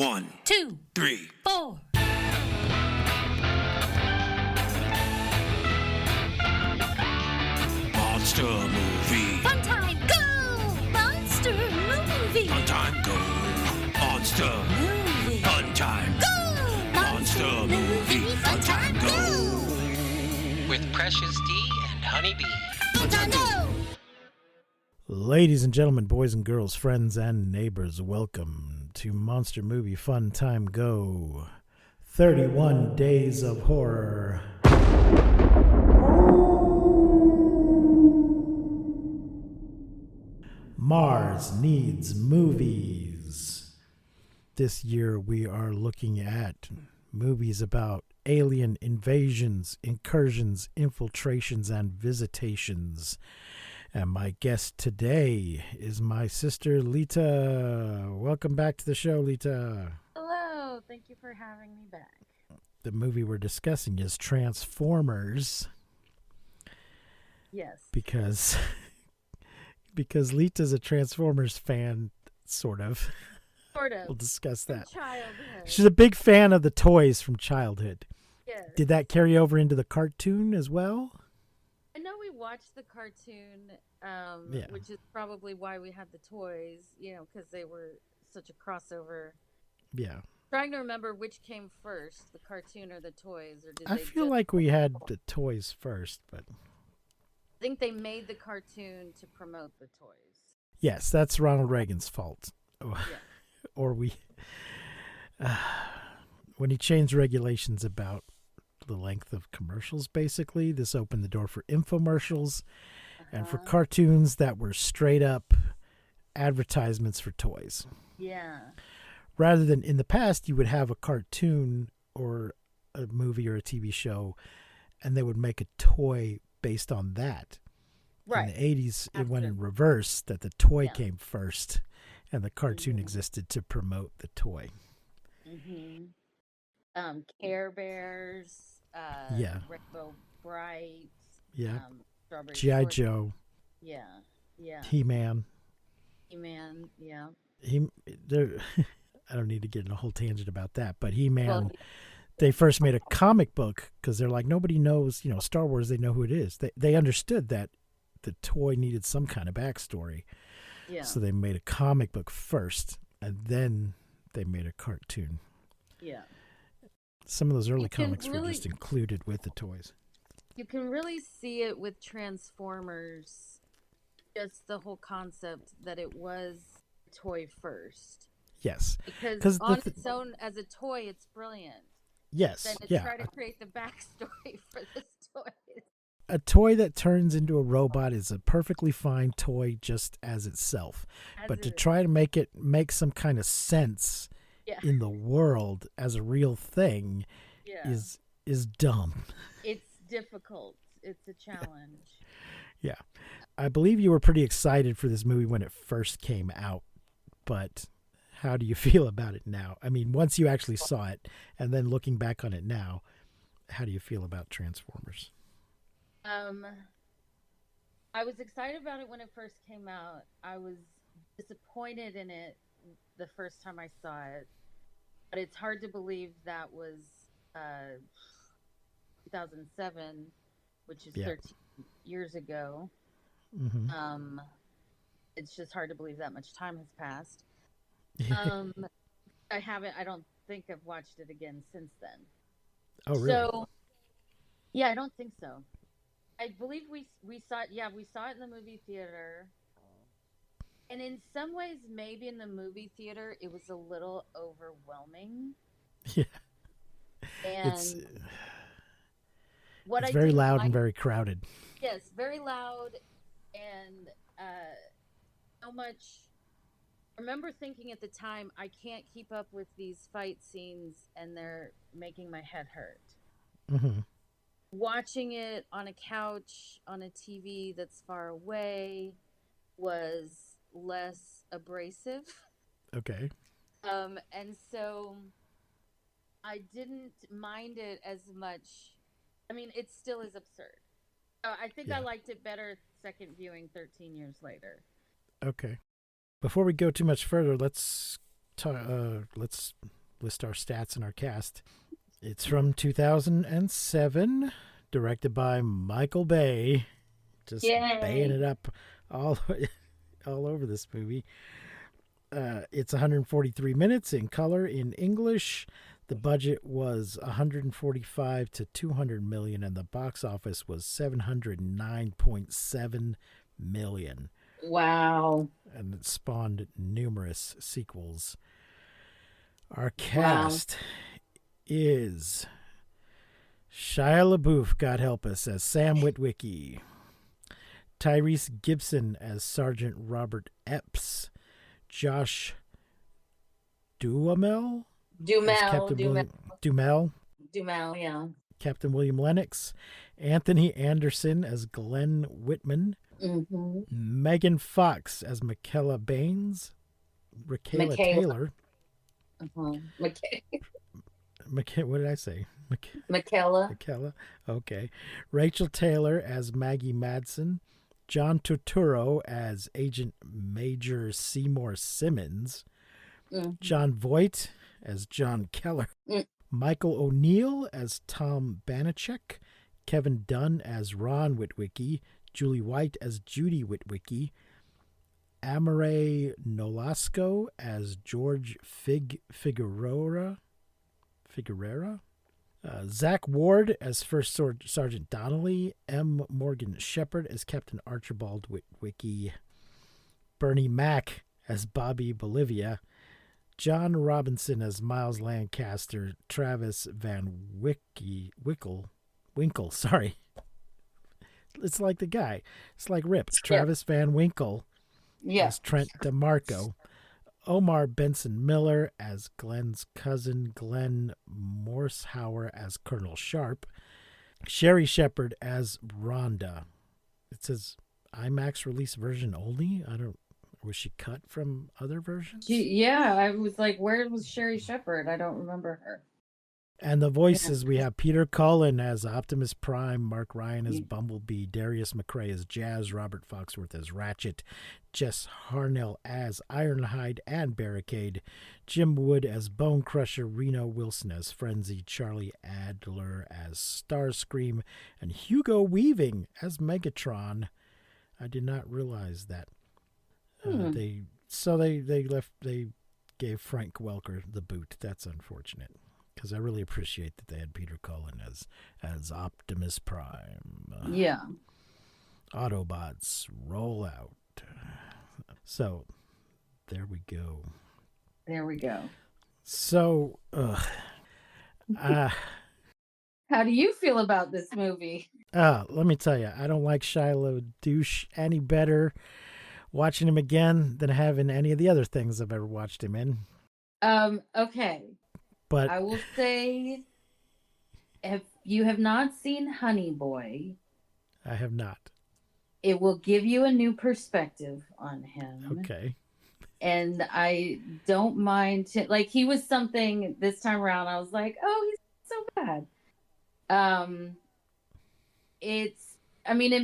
1, 2, 3, 4. Monster movie. Fun time, go! Monster movie. Fun time, go. Monster. Movie. Fun time. Go! Monster movie. Fun time, go. With Precious D and Honey Bee. Fun time, go! Ladies and gentlemen, boys and girls, friends and neighbors, welcome to Monster Movie Fun Time Go. 31 Days of Horror. Mars Needs Movies. This year we are looking at movies about alien invasions, incursions, infiltrations, and visitations. And my guest today is my sister, Lita. Welcome back to the show, Lita. Hello. Thank you for having me back. The movie we're discussing is Transformers Yes. because Lita's a Transformers fan, sort of. Sort of. We'll discuss From that. childhood. She's a big fan of the toys from childhood. Yes. Did that carry over into the cartoon as well? I know we watched the cartoon, Yeah. which is probably why we had the toys, because they were such a crossover. Yeah. Trying to remember which came first, the cartoon or the toys, or did I they feel just- like we had the toys first, but I think they made the cartoon to promote the toys. yes, that's Ronald Reagan's fault. Yeah. Or when he changed regulations about the length of commercials, basically, this opened the door for infomercials and for cartoons that were straight up advertisements for toys. Yeah. Rather than in the past, you would have a cartoon or a movie or a TV show, and they would make a toy based on that. Right. In the 80s, it went in Absolutely. reverse, that the toy Yeah. came first, and the cartoon existed to promote the toy. Mm-hmm. Care Bears. Yeah. Rainbow Bright. Yeah. Strawberry G.I. Shortcake. Joe, Yeah. Yeah. He-Man. He-Man. Yeah. I don't need to get in a whole tangent about that, but He-Man, Well, they first made a comic book because they're like, nobody knows, Star Wars, they know who it is. They understood that the toy needed some kind of backstory. yeah. So they made a comic book first, and then they made a cartoon. Yeah. Some of those early You can comics were just included with the toys. You can really see it with Transformers. Just the whole concept that it was a toy first. Yes. 'Cause Because the on th- its own, as a toy, it's brilliant. Yes. Then to Yeah. try to create the backstory for this toy. A toy that turns into a robot is a perfectly fine toy just as itself. But to try to make some kind of sense Yeah. in the world as a real thing Yeah. is dumb. It's difficult. It's a challenge. Yeah. I believe you were pretty excited for this movie when it first came out, but how do you feel about it now? I mean, once you actually saw it and then looking back on it now, how do you feel about Transformers? I was excited about it when it first came out. I was disappointed in it the first time I saw it. But it's hard to believe that was 2007, which is Yeah. 13 years ago. Mm-hmm. It's just hard to believe that much time has passed. I don't think I've watched it again since then. Oh, really? So, yeah, I don't think so. I believe we saw it. Yeah, we saw it in the movie theater. And in some ways, maybe in the movie theater, it was a little overwhelming. Yeah. And It's what I very didn't loud like- and very crowded. Yes, very loud and so much. I remember thinking at the time, I can't keep up with these fight scenes, and they're making my head hurt. Mm-hmm. Watching it on a couch on a TV that's far away was less abrasive. Okay. And so I didn't mind it as much. I mean, it still is absurd. I think Yeah. I liked it better second viewing 13 years later. Okay. Before we go too much further, let's list our stats and our cast. It's from 2007, directed by Michael Bay. Just Yay. baying it up all over this movie. It's 143 minutes in color in English. The budget was 145 to 200 million, and the box office was 709.7 million. Wow. And it spawned numerous sequels. Our cast is Shia LaBeouf, God help us, as Sam Witwicky. Tyrese Gibson as Sergeant Robert Epps. Josh Duhamel? Dumel, yeah. Captain William Lennox. Anthony Anderson as Glenn Whitman. Mm-hmm. Megan Fox as Michaela Baines. Raquel Taylor. Uh-huh. What did I say? Michaela. Okay. Rachel Taylor as Maggie Madsen. John Turturro as Agent Major Seymour Simmons. Mm-hmm. John Voight as John Keller. Michael O'Neill as Tom Banachek. Kevin Dunn as Ron Witwicky. Julie White as Judy Witwicky. Amare Nolasco as George Figueroa. Zach Ward as First Sergeant Donnelly. M. Morgan Shepard as Captain Archibald Witwicky. Bernie Mac as Bobby Bolivia. John Robinson as Miles Lancaster. Travis Van Winkle, sorry. It's like the guy. It's like Rip. Travis Van Winkle as Trent DeMarco. Omar Benson Miller as Glenn's cousin. Glenn Morsehauer as Colonel Sharp. Sherry Shepard as Rhonda. It says IMAX release version only. Was she cut from other versions? I was like, where was Sherry Shepard? I don't remember her. And the voices, we have Peter Cullen as Optimus Prime, Mark Ryan as Bumblebee, Darius McRae as Jazz, Robert Foxworth as Ratchet, Jess Harnell as Ironhide and Barricade, Jim Wood as Bone Crusher, Reno Wilson as Frenzy, Charlie Adler as Starscream, and Hugo Weaving as Megatron. I did not realize that. They gave Frank Welker the boot. That's unfortunate, because I really appreciate that they had Peter Cullen as Optimus Prime. Yeah. Autobots roll out. So there we go. So how do you feel about this movie? Let me tell you, I don't like Shia LaDouche any better watching him again than having any of the other things I've ever watched him in. Okay. But I will say, if you have not seen Honey Boy, I have not. It will give you a new perspective on him. Okay. And I don't mind like he was something this time around. I was like, oh, he's so bad. It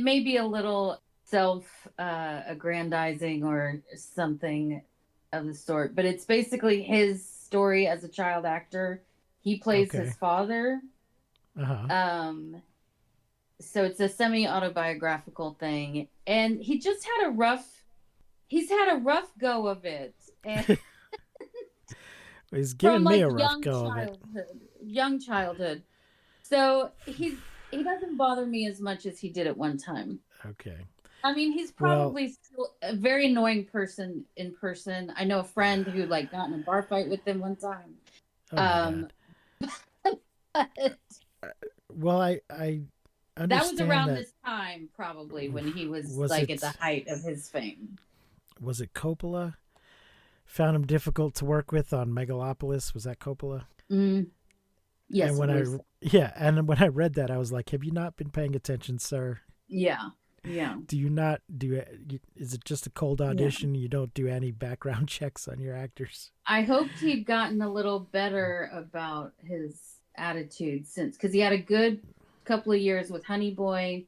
may be a little self-aggrandizing or something of the sort, but it's basically his story as a child actor. He plays his father. Uh-huh. So it's a semi-autobiographical thing, and he's had a rough go of it. And he's giving me a rough go of it. Young childhood. So he doesn't bother me as much as he did at one time. Okay. He's probably still a very annoying person in person. I know a friend who got in a bar fight with him one time. Well, I understand that was around this time, probably, when he was at the height of his fame. Was it Coppola? Found him difficult to work with on Megalopolis. Was that Coppola? Yes. And when I read that, I was like, "Have you not been paying attention, sir?" Yeah. Is it just a cold audition? You don't do any background checks on your actors? I hoped he'd gotten a little better about his attitude because he had a good couple of years with Honey Boy,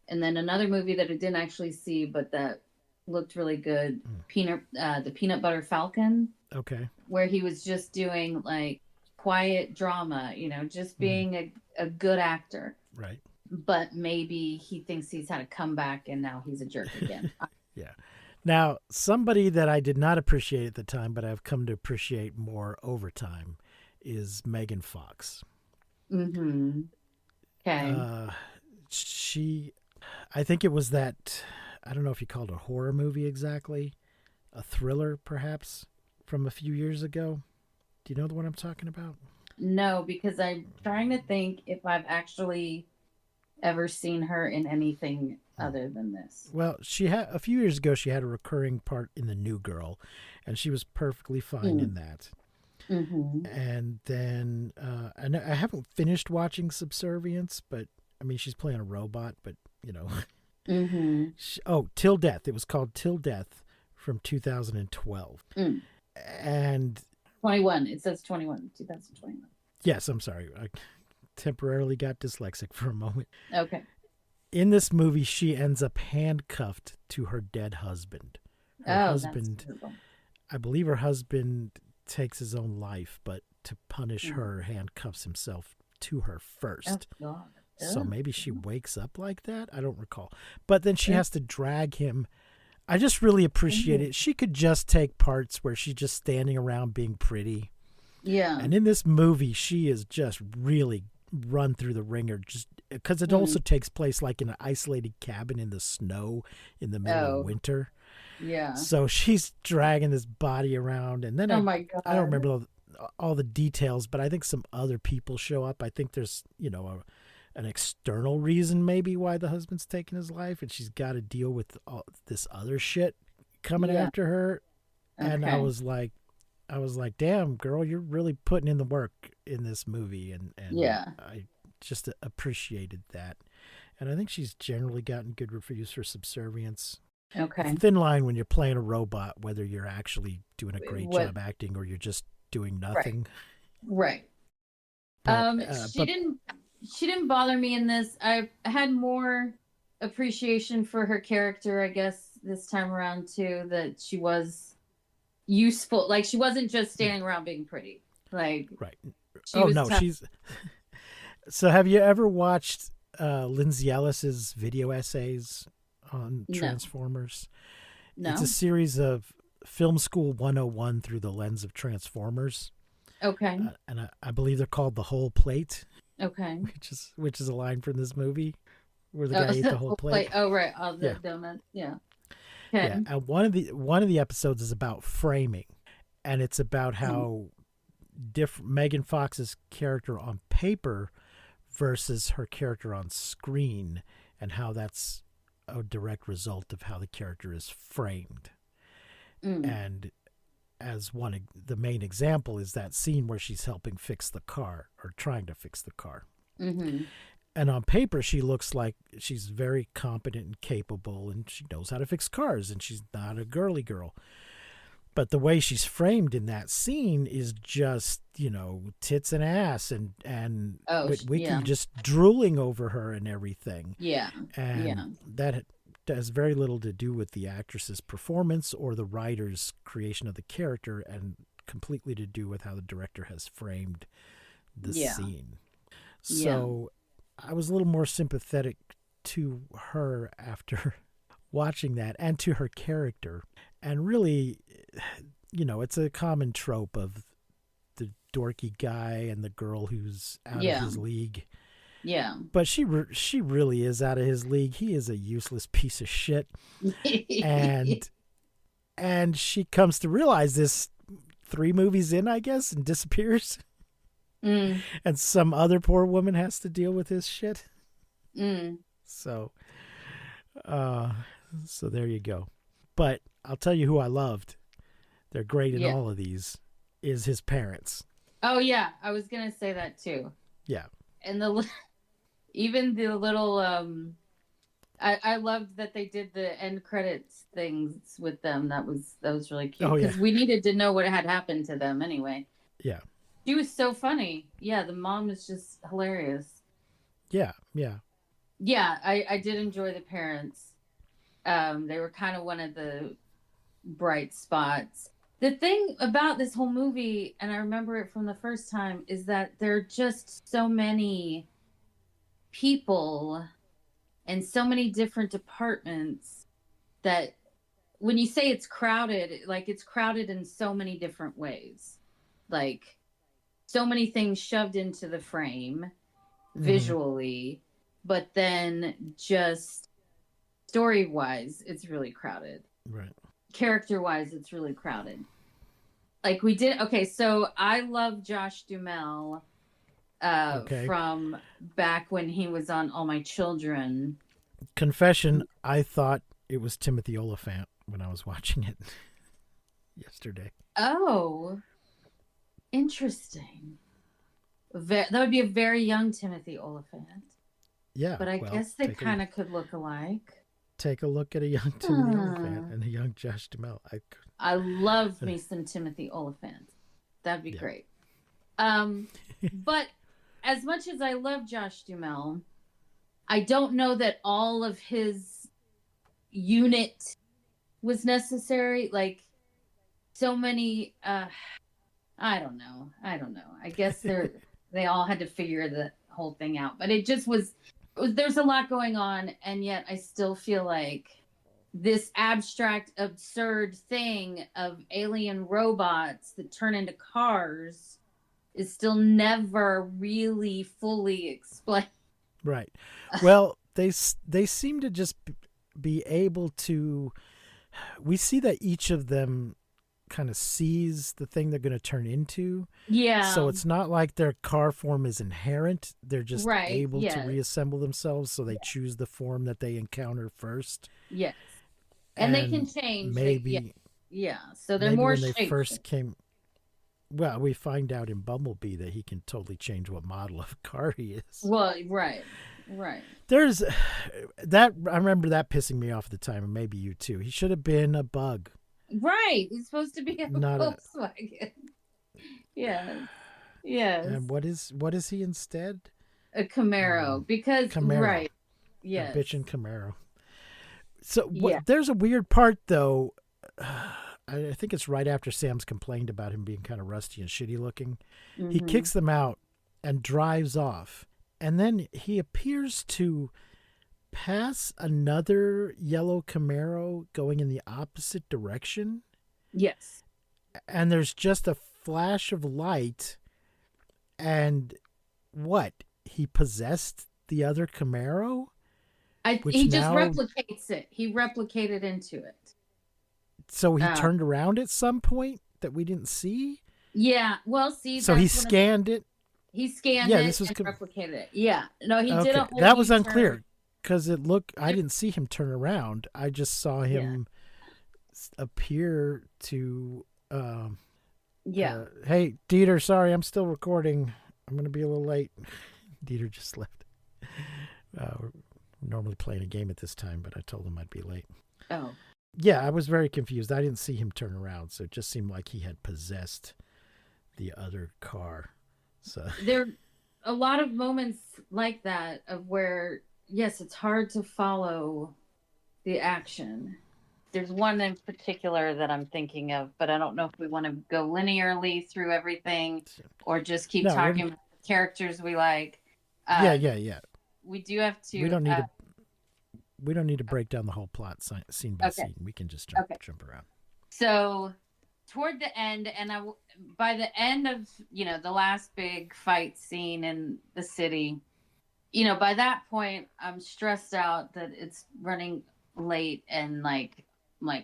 and then another movie that I didn't actually see, but that looked really good, the Peanut Butter Falcon. Okay. Where he was just doing quiet drama, just being a good actor. Right. But maybe he thinks he's had a comeback and now he's a jerk again. Yeah. Now, somebody that I did not appreciate at the time, but I've come to appreciate more over time, is Megan Fox. Mm-hmm. Okay. I think it was that, I don't know if you called it a horror movie exactly, a thriller perhaps, from a few years ago. Do you know the one I'm talking about? No, because I'm trying to think if I've actually ever seen her in anything other than this. Well, a few years ago, she had a recurring part in The New Girl, and she was perfectly fine in that. Mm-hmm. And then, I haven't finished watching Subservience, but I mean, she's playing a robot, but Mm-hmm. Till Death. It was called Till Death from 2012. And 21. It says 2021. yes, I'm sorry. I temporarily got dyslexic for a moment. Okay. In this movie, she ends up handcuffed to her dead husband. That's terrible. I believe her husband takes his own life, but to punish her, handcuffs himself to her first. Oh, God. So maybe she wakes up like that. I don't recall. But then she has to drag him. I just really appreciate it. She could just take parts where she's just standing around being pretty. Yeah. And in this movie, she is just really run through the ringer, just because it also takes place like in an isolated cabin in the snow in the middle of winter. Yeah. So she's dragging this body around, and then my God. I don't remember all the details, but I think some other people show up. I think there's an external reason maybe why the husband's taking his life, and she's got to deal with all this other shit coming after her. Okay. And I was like, damn, girl, you're really putting in the work in this movie, and I just appreciated that. And I think she's generally gotten good reviews for Subservience. Okay. Thin line when you're playing a robot, whether you're actually doing a great job acting or you're just doing nothing. Right. But, She didn't bother me in this. I had more appreciation for her character, I guess, this time around too. That she was useful. Like she wasn't just standing around being pretty. Like right. Tough. She's. So have you ever watched Lindsay Ellis's video essays on Transformers? No. It's a series of Film School 101 through the lens of Transformers. Okay. And I believe they're called The Whole Plate. Okay. Which is a line from this movie where the guy ate the whole plate. Oh right, all the donuts. Yeah. Okay. Yeah, and one of the episodes is about framing, and it's about how Megan Fox's character on paper versus her character on screen, and how that's a direct result of how the character is framed. And as the main example is that scene where she's helping fix the car or trying to fix the car. Mm-hmm. And on paper, she looks like she's very competent and capable, and she knows how to fix cars, and she's not a girly girl. But the way she's framed in that scene is just, tits and ass, and Wiki just drooling over her and everything. Yeah. And that has very little to do with the actress's performance or the writer's creation of the character, and completely to do with how the director has framed the scene. So I was a little more sympathetic to her after watching that, and to her character. And really, it's a common trope of the dorky guy and the girl who's out of his league. Yeah. But she really is out of his league. He is a useless piece of shit. and she comes to realize this 3 movies in, I guess, and disappears. And some other poor woman has to deal with his shit. So there you go. But I'll tell you who I loved. They're great in all of these. Is his parents. Oh yeah, I was gonna say that too. Yeah. And even the little I loved that they did the end credits things with them. That was really cute, because we needed to know what had happened to them anyway. Yeah. She was so funny. Yeah, the mom was just hilarious. Yeah. Yeah, I did enjoy the parents. They were kind of one of the bright spots. The thing about this whole movie, and I remember it from the first time, is that there are just so many people and so many different departments that when you say it's crowded, like it's crowded in so many different ways. Like so many things shoved into the frame visually, but then just story wise, it's really crowded. Right. Character wise, it's really crowded. Like we did. Okay, so I love Josh Duhamel from back when he was on All My Children. Confession, I thought it was Timothy Oliphant when I was watching it yesterday. Oh, interesting. That would be a very young Timothy Oliphant. Yeah. But I guess they kind of could look alike. Take a look at a young Timothy Oliphant and a young Josh Duhamel. I love me some Timothy Oliphant. That'd be great. But as much as I love Josh Duhamel, I don't know that all of his unit was necessary. Like so many, I don't know. I guess they all had to figure the whole thing out. But it just was there's a lot going on, and yet I still feel like this abstract, absurd thing of alien robots that turn into cars is still never really fully explained. Right. Well, they seem to just be able to. We see that each of them kind of sees the thing they're going to turn into. Yeah. So it's not like their car form is inherent. They're just able to reassemble themselves. So they choose the form that they encounter first. Yes. And they can change. Maybe. Yeah. So they're more when they first came. Well, we find out in Bumblebee that he can totally change what model of car he is. Well, right. There's that. I remember that pissing me off at the time, and maybe you too. He should have been a bug. Right. He's supposed to be a Volkswagen. Yes. And what is he instead? A Camaro. Because Camaro. Right. Yes. A bitchin' Camaro. So there's a weird part though. I think it's right after Sam's complained about him being kind of rusty and shitty looking. Mm-hmm. He kicks them out and drives off. And then he appears to pass another yellow Camaro going in the opposite direction. Yes. And there's just a flash of light. And what? He possessed the other Camaro? He just replicates it. He replicated into it. So he turned around at some point that we didn't see? Yeah. Well, see. So he scanned it? He scanned it and replicated it. Yeah. No, he did a whole That was unclear because I didn't see him turn around. I just saw him appear to... hey, Dieter, sorry, I'm still recording. I'm going to be a little late. Dieter just left. We're normally playing a game at this time, but I told him I'd be late. Oh. Yeah, I was very confused. I didn't see him turn around, so it just seemed like he had possessed the other car. So there are a lot of moments like that of where, yes, it's hard to follow the action. There's one in particular that I'm thinking of, but I don't know if we want to go linearly through everything or just keep talking about the characters we like. Yeah. We do have to. We don't need to break down the whole plot scene by scene. We can just jump around. So, toward the end, and by the end of the last big fight scene in the city, by that point I'm stressed out that it's running late and like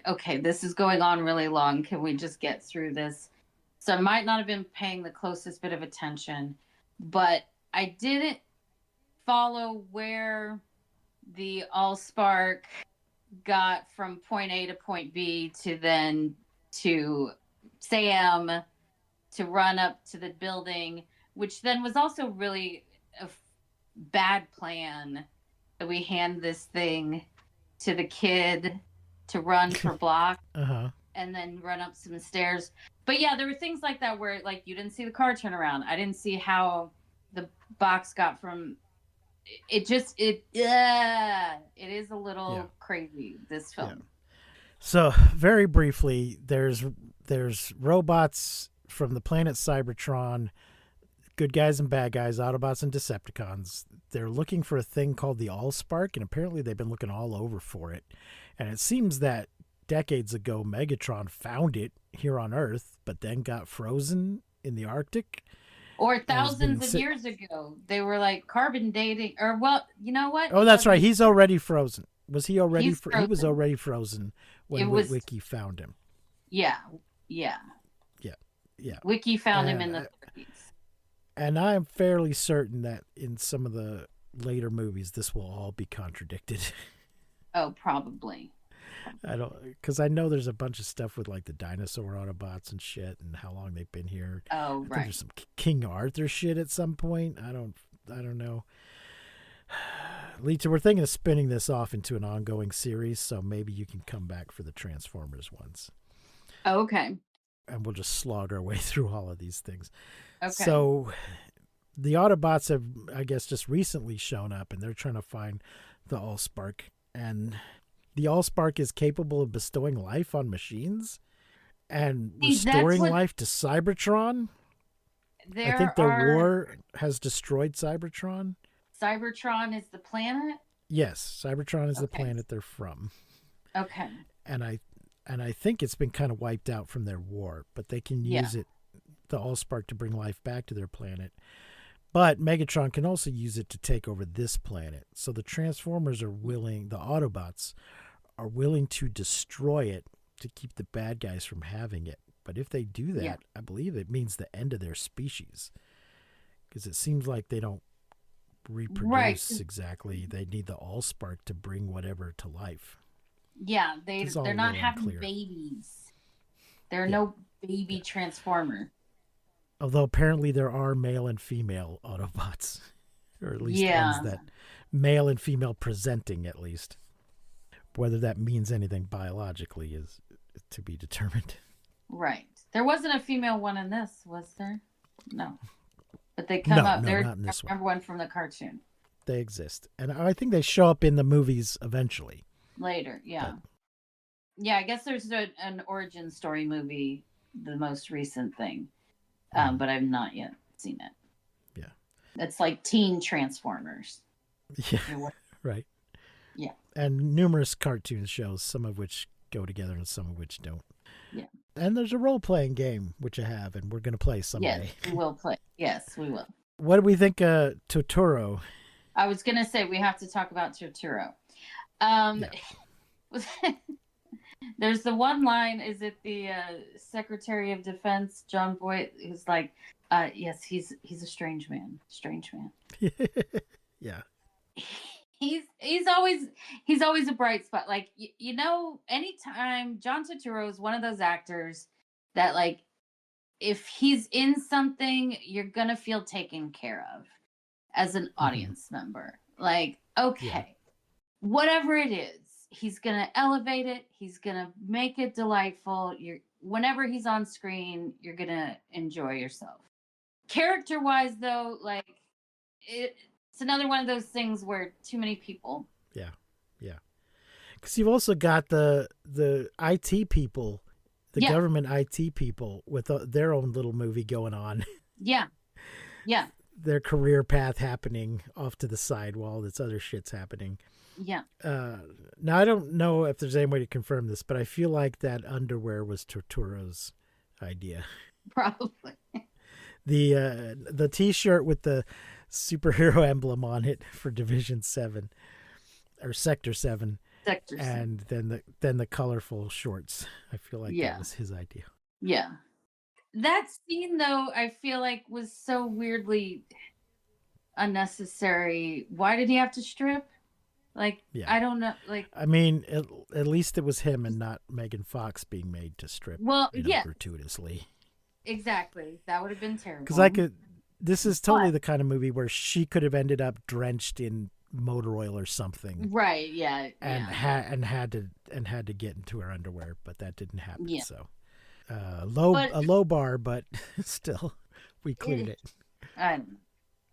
okay, this is going on really long. Can we just get through this? So I might not have been paying the closest bit of attention, but I didn't follow where the Allspark got from point A to point B to Sam to run up to the building, which then was also really a bad plan that we hand this thing to the kid to run for block and then run up some stairs. But yeah, there were things like that where like you didn't see the car turn around. I didn't see how the box got from it is a little crazy, this film. So very briefly, there's there's robots from the planet Cybertron, good guys and bad guys, Autobots and Decepticons. They're looking for a thing called the Allspark, and apparently they've been looking all over for it. And it seems that decades ago, Megatron found it here on Earth, but then got frozen in the Arctic. Or thousands of years ago, they were like carbon dating, or well, you know what? Oh, that's right. He's already frozen. Was he already? He's He was frozen. already frozen when Wiki found him. Yeah. Wiki found him in the 30s. And I'm fairly certain that in some of the later movies, this will all be contradicted. Oh, probably. Because I know there's a bunch of stuff with like the dinosaur Autobots and shit, and how long they've been here. Oh, I think right. there's some King Arthur shit at some point. I don't know. Lita, we're thinking of spinning this off into an ongoing series, so maybe you can come back for the Transformers ones. Oh, okay. And we'll just slog our way through all of these things. Okay. So the Autobots have, I guess, just recently shown up, and they're trying to find the Allspark. And the Allspark is capable of bestowing life on machines and restoring life to Cybertron. I think the war has destroyed Cybertron. Cybertron is the planet? Yes, Cybertron is the planet they're from. Okay. And I think it's been kind of wiped out from their war, but they can use the Allspark, to bring life back to their planet. But Megatron can also use it to take over this planet. So the Transformers the Autobots are willing to destroy it to keep the bad guys from having it. But if they do that, I believe it means the end of their species. Because it seems like they don't reproduce exactly. They need the Allspark to bring whatever to life. Yeah, they're not having babies. There are no baby Transformer. Although apparently there are male and female Autobots. Or at least ones that male and female presenting, at least. Whether that means anything biologically is to be determined. Right. There wasn't a female one in this, was there? No. But they come up. No, not in this I remember one from the cartoon. They exist. And I think they show up in the movies eventually. Later, yeah. Yeah, I guess there's an origin story movie, the most recent thing. But I've not yet seen it. Yeah. It's like teen Transformers. Yeah, right. Yeah. And numerous cartoon shows, some of which go together and some of which don't. Yeah. And there's a role-playing game, which I have, and we're going to play someday. Yes, we will play. Yes, we will. What do we think of Totoro? I was going to say, we have to talk about Totoro. There's the one line, is it the Secretary of Defense, John Boyd, who's like, yes, he's a strange man. Yeah. He's always a bright spot. Like, you know, anytime John Turturro is one of those actors that, like, if he's in something, you're gonna feel taken care of as an audience member. Like, okay, whatever it is, he's gonna elevate it. He's gonna make it delightful. Whenever he's on screen, you're gonna enjoy yourself. Character-wise, though, like it's another one of those things where too many people. Yeah. Because you've also got the IT people, the government IT people with their own little movie going on. Yeah. Their career path happening off to the side while this other shit's happening. Yeah. Now, I don't know if there's any way to confirm this, but I feel like that underwear was Totoro's idea. Probably. The T-shirt with the superhero emblem on it for Division 7 or Sector 7. And then the colorful shorts. I feel like that was his idea. Yeah. That scene, though, I feel like was so weirdly unnecessary. Why did he have to strip? Like, I don't know. Like, I mean, at least it was him and not Megan Fox being made to strip. Well, gratuitously. Exactly. That would have been terrible. Because this is totally the kind of movie where she could have ended up drenched in motor oil or something. Right. Yeah. And had to get into her underwear, but that didn't happen. Yeah. So, a low bar, but still, we cleared it. I don't know.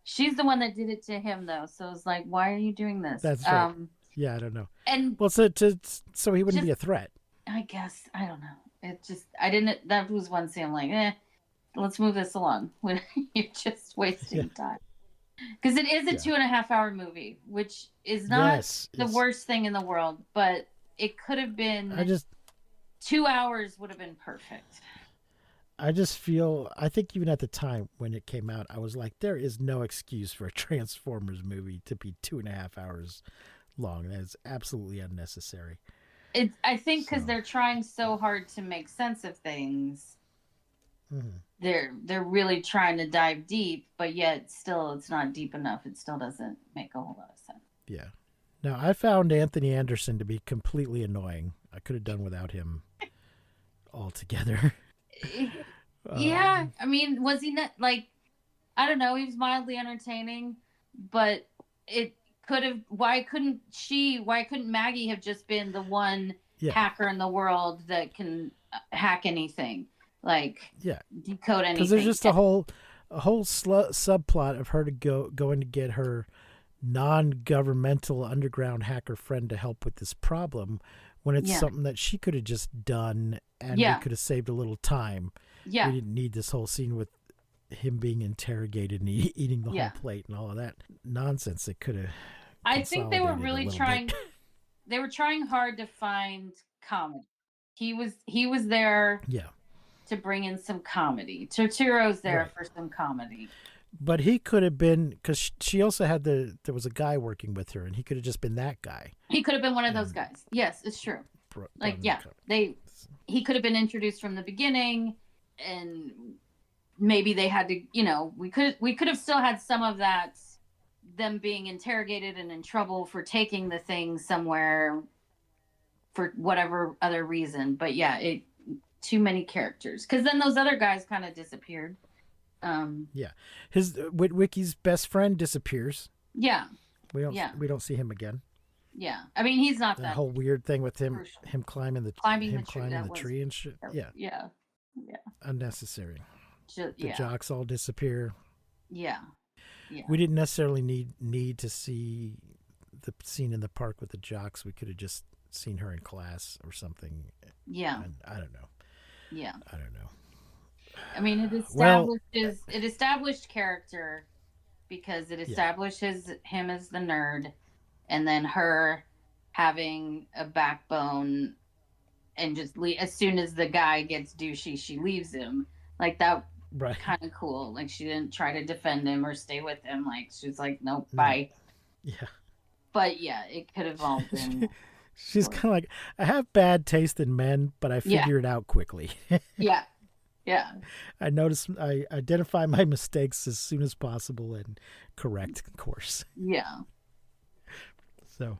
She's the one that did it to him, though. So it's like, why are you doing this? That's right. Yeah, I don't know. And well, so he wouldn't be a threat. I guess I don't know. It just, I didn't, that was one scene I'm like, let's move this along. You're just wasting time. Because it is a 2.5 hour movie, which is not the worst thing in the world, but it could have been 2 hours would have been perfect. I just feel, I think even at the time when it came out, I was like, there is no excuse for a Transformers movie to be 2.5 hours long. That is absolutely unnecessary. I think because they're trying so hard to make sense of things. Mm-hmm. They're really trying to dive deep, but yet still it's not deep enough. It still doesn't make a whole lot of sense. Yeah. Now, I found Anthony Anderson to be completely annoying. I could have done without him altogether. Yeah, I mean, was he not like, I don't know, he was mildly entertaining, but it could have, why couldn't Maggie have just been the one hacker in the world that can hack anything? Like, decode anything. Because there's just a whole subplot of her going to get her non-governmental underground hacker friend to help with this problem, when it's something that she could have just done, and we could have saved a little time. We didn't need this whole scene with him being interrogated and eating the whole plate and all of that nonsense. That could have. I think they were really trying. They were trying hard to find comedy. He was there. Yeah. To bring in some comedy. Turturro's there for some comedy. But he could have been, because she also had there was a guy working with her, and he could have just been that guy. He could have been one of those guys. Yes, it's true. He could have been introduced from the beginning, and maybe they had to, we could have still had some of that, them being interrogated and in trouble for taking the thing somewhere for whatever other reason. But too many characters, because then those other guys kind of disappeared. His Witwicky's best friend disappears. We don't see him again. I mean, he's not that whole weird thing with him climbing the tree and shit. Unnecessary. The jocks all disappear. We didn't necessarily need to see the scene in the park with the jocks. We could have just seen her in class or something. I don't know. I don't know. I mean, it established character, because it establishes him as the nerd, and then her having a backbone, and just as soon as the guy gets douchey, she leaves him. Like, that kind of cool. Like, she didn't try to defend him or stay with him. Like, she was like, nope, bye. But it could have all been. She's kind of like, I have bad taste in men, but I figure it out quickly. I identify my mistakes as soon as possible and correct course. So,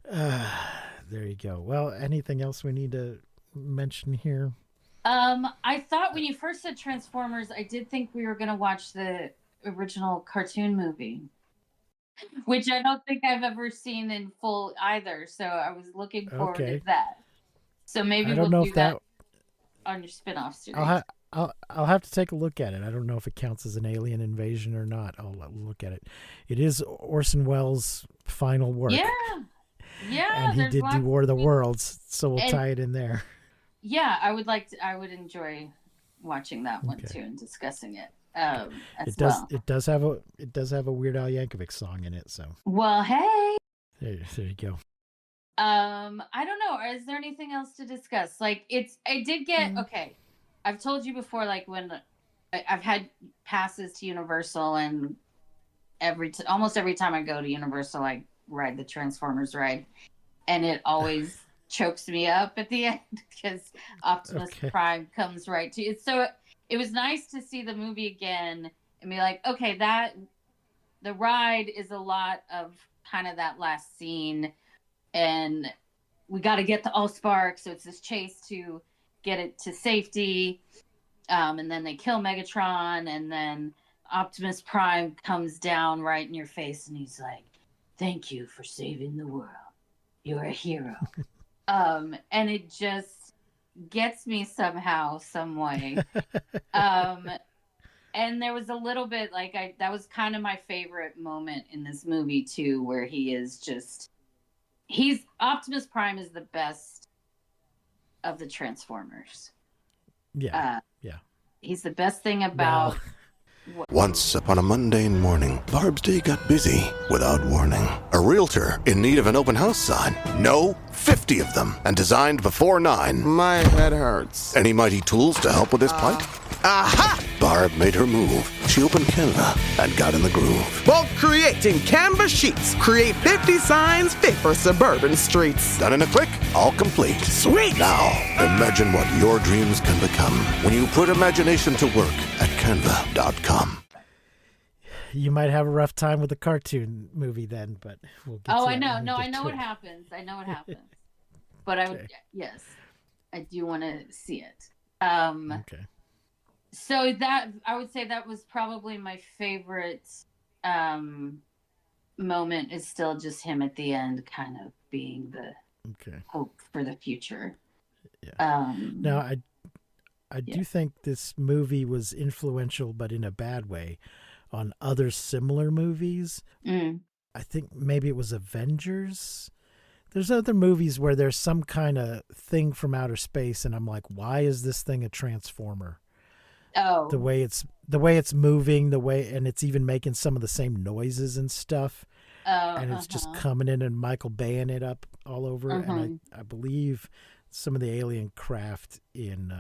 there you go. Well, anything else we need to mention here? I thought when you first said Transformers, I did think we were going to watch the original cartoon movie, which I don't think I've ever seen in full either. So I was looking forward to that. So maybe we'll do that on your spin-off series. I'll have to take a look at it. I don't know if it counts as an alien invasion or not. I'll look at it. It is Orson Welles' final work. And he did do War of the Worlds, so we'll tie it in there. I would enjoy watching that one too and discussing it. It does have a Weird Al Yankovic song in it. So hey, there you go. I don't know. Is there anything else to discuss? Like, I did get okay. I've told you before, like, when I've had passes to Universal, and almost every time I go to Universal, I ride the Transformers ride, and it always chokes me up at the end because Optimus Prime comes right to you. So it was nice to see the movie again and be like, okay, the ride is a lot of kind of that last scene, and we got to get to Allspark, so it's this chase to get it to safety, and then they kill Megatron, and then Optimus Prime comes down right in your face, and he's like, "Thank you for saving the world. You're a hero." And it just gets me somehow, some way. And there was a little bit that was kind of my favorite moment in this movie too, where Optimus Prime is the best of the Transformers. Yeah. Yeah. He's the best thing about. Once upon a mundane morning, Barb's day got busy without warning. A realtor in need of an open house sign. No, 50 of them, and designed before 9. My head hurts. Any mighty tools to help with this plight? Aha! Barb made her move. She opened Canva and got in the groove. Bulk creating Canva sheets. Create 50 signs fit for suburban streets. Done in a click, all complete. Sweet! Now, imagine what your dreams can become when you put imagination to work at canva.com. You might have a rough time with the cartoon movie then, but we'll get to Oh, that I know. when we No, get I know to what it. happens. I know what happens. But I would, Okay. yes, I do want to see it. Okay. So that I would say that was probably my favorite moment. Is still just him at the end, kind of being the Okay. hope for the future. Yeah. Now, I Yeah. do think this movie was influential, but in a bad way, on other similar movies. Mm. I think maybe it was Avengers. There's other movies where there's some kind of thing from outer space, and I'm like, why is this thing a transformer? Oh, The way it's moving, and it's even making some of the same noises and stuff. And it's just coming in and Michael Baying it up all over. And I believe some of the alien craft in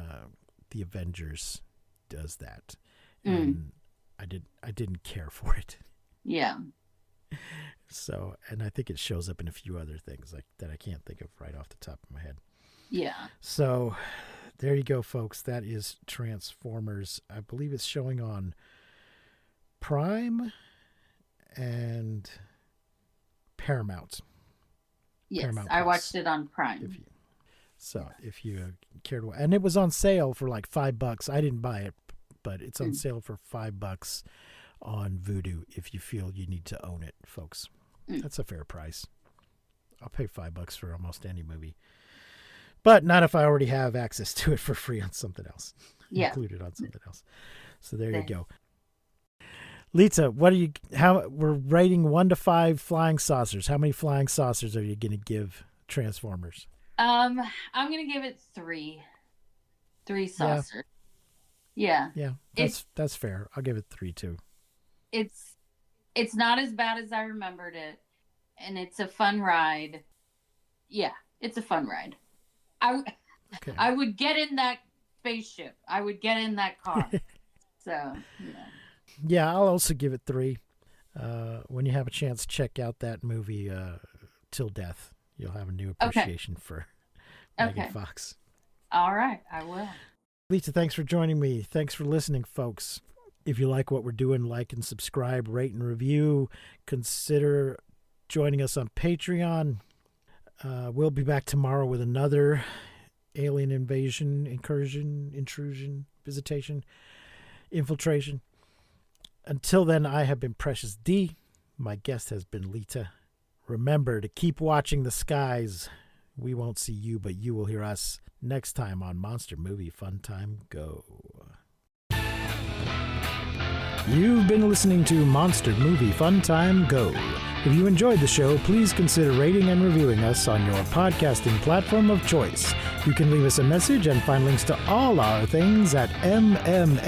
the Avengers does that. And I didn't care for it. yeah. So, and I think it shows up in a few other things like that I can't think of right off the top of my head. Yeah. So there you go, folks. That is Transformers. I believe it's showing on Prime and Paramount. Yes, Paramount I Plus. watched it on Prime. If you cared to, and it was on sale for like $5. I didn't buy it, but it's on sale for $5 on Vudu if you feel you need to own it, folks. That's a fair price. I'll pay $5 for almost any movie, but not if I already have access to it for free on something else. Yeah. Included on something else. So there you go. Lita, we're rating 1 to 5 flying saucers. How many flying saucers are you going to give Transformers? I'm gonna give it 3. 3 saucers. Yeah. Yeah, that's fair. I'll give it 3 too. It's not as bad as I remembered it, and it's a fun ride. Yeah, it's a fun ride. I would get in that spaceship. I would get in that car. So yeah. Yeah, I'll also give it 3. When you have a chance, check out that movie Till Death. You'll have a new appreciation for Megan Fox. All right, I will. Lita, thanks for joining me. Thanks for listening, folks. If you like what we're doing, like and subscribe, rate and review. Consider joining us on Patreon. We'll be back tomorrow with another alien invasion, incursion, intrusion, visitation, infiltration. Until then, I have been Precious D. My guest has been Lita. Remember to keep watching the skies. We won't see you, but you will hear us next time on Monster Movie Fun Time Go. You've been listening to Monster Movie Fun Time Go. If you enjoyed the show, please consider rating and reviewing us on your podcasting platform of choice. You can leave us a message and find links to all our things at mmftg.com.